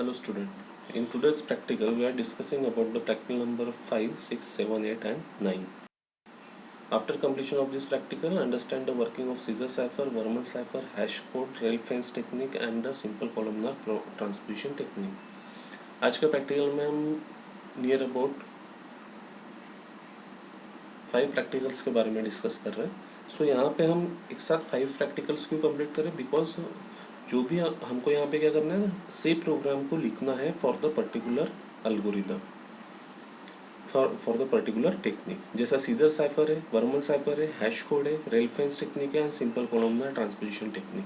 Hello student. In today's practical, we are discussing about the practical number 5, 6, 7, 8 and 9. After completion of this practical, understand the working of scissor cipher, Verman cipher, hash code, rail fence technique and the simple columnar transposition technique. आज का practical में हम near about 5 practicals के बारे में discuss कर रहे हैं. सो यहाँ पे हम एक साथ 5 प्रैक्टिकल्स क्यों कंप्लीट करें? बिकॉज जो भी हमको यहाँ पे क्या करना है, सी प्रोग्राम को लिखना है for the particular algorithm, for the particular technique. जैसा सीजर साइफर है, वर्मन साइफर है, हैश कोड है, रेल फेंस टेक्निक है and simple columnar transposition technique.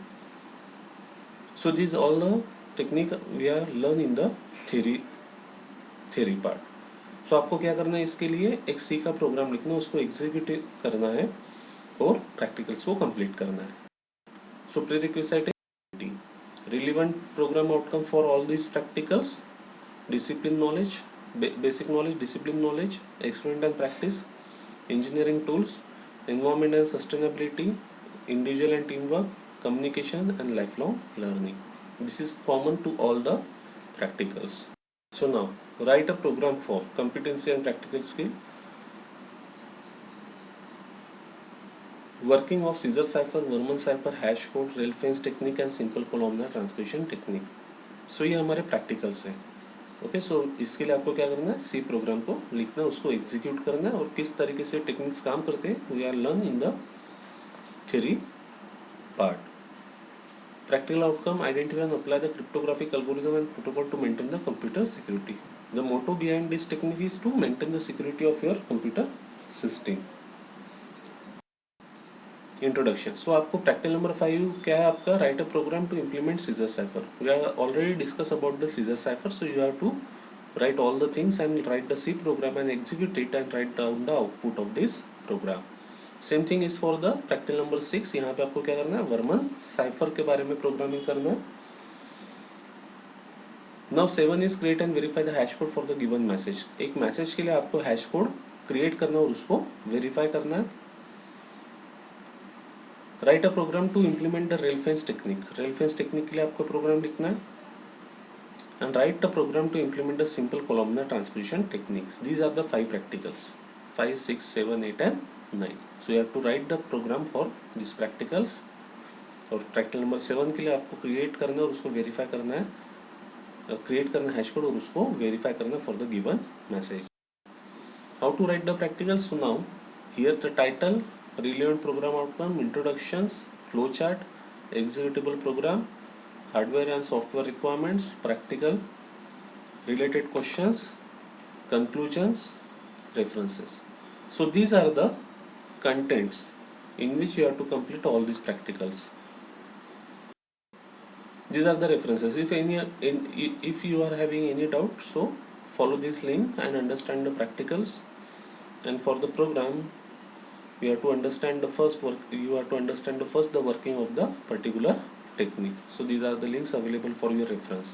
So this all the technique we are learn in the theory part. So आपको क्या करना है, इसके लिए एक सी का प्रोग्राम लिखना है, उसको एग्जीक्यूट करना है और प्रैक्टिकल्स को कंप्लीट करना है. सो prerequisite relevant program outcome for all these practicals: discipline knowledge, basic knowledge, discipline knowledge, experiment and practice, engineering tools, environment and sustainability, individual and teamwork, communication and lifelong learning. This is common to all the practicals. So now write a program for competency and practical skill. Working of scissor cipher, Verman cipher, hash code, rail fence technique and simple columnar transposition technique. सो ये हमारे practicals हैं. Okay, सो इसके लिए आपको क्या करना है, C program को लिखना है, उसको एग्जीक्यूट करना है और किस तरीके से टेक्निक्स काम करते हैं we are learn in the theory part. Practical outcome: identify and apply the cryptographic algorithm and protocol to maintain the computer security. The motto behind this technique is to maintain the security of your computer system. Introduction. So आपको practical number 5 क्या है आपका, write a program to implement Caesar cipher. We are already discuss about the Caesar cipher. So you have to write all the things and write the C program and execute it and write down the output of this program. Same thing is for the practical number 6. यहाँ पे आपको क्या करना है, Vernam cipher के बारे में programming करना है. Now 7 is create and verify the hash code for the given message. एक मैसेज के लिए आपको हैश कोड क्रिएट करना और उसको वेरीफाई करना है. Write a program to implement the rail fence technique. Rail fence technique के लिए आपको प्रोग्राम लिखना है. And write the program to implement the simple columnar transposition techniques. These are the 5 practicals: 5, 6, 7, 8 and 9. So you have to write the program for these practicals. और practical number 7 के लिए आपको create करना है और उसको वेरीफाई करना है, क्रिएट करना है हैश कोड और उसको वेरीफाई करना for the given message. How to write the practical. So now here the title, relevant program outcome, introductions, flow chart, executable program, hardware and software requirements, practical, related questions, conclusions, references. So these are the contents in which you have to complete all these practicals. These are the references. If you are having any doubt, so follow this link and understand the practicals. And for the program, you have to understand the first work. You have to understand the working of the particular technique. So these are the links available for your reference.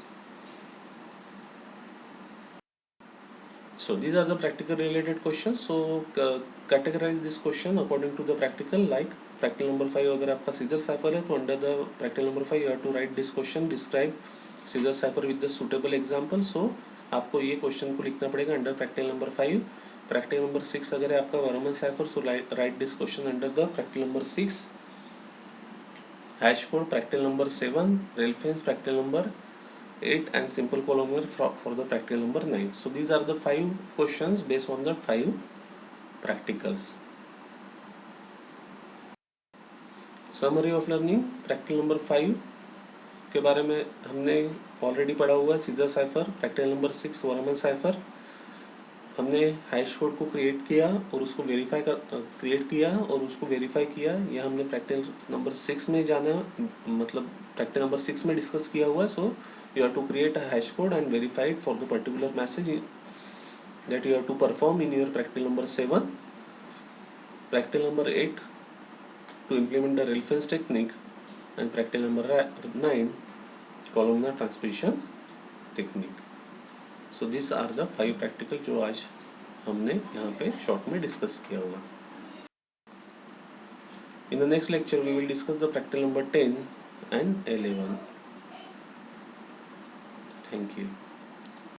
So these are the practical related questions. So categorize this question according to the practical. Like practical number 5 अगर आपका scissor cipher है तो under the practical number 5 you have to write this question, describe scissor cipher with the suitable example. So आपको ये question को लिखना पड़ेगा under practical number 5. Practical number 6 अगर है आपका Varman cipher, so write this question under the practical number 6. Hash code practical number 7, rail fence practical number 8 and simple columnar for the practical number 9. So these are the 5 questions based on the 5 practicals. Summary of learning. practical number 5 के बारे में हमने already पढ़ा हुआ है. Scissor cipher. practical number 6 Varman cipher. हमने hash code को create किया और उसको वेरीफाई किया. यह हमने प्रैक्टिकल नंबर 6 में जाना, मतलब प्रैक्टिकल नंबर 6 में डिस्कस किया हुआ है. So you have to create a hash code and verify it for the particular message that you have to perform in your practical number 7. Practical number 8 to implement the rail fence technique and practical number 9 columnar transposition technique. So this are the 5 practical जो आज हमने यहाँ पे short में discuss किया हुआ. In the next lecture we will discuss the practical number 10 and 11. Thank you.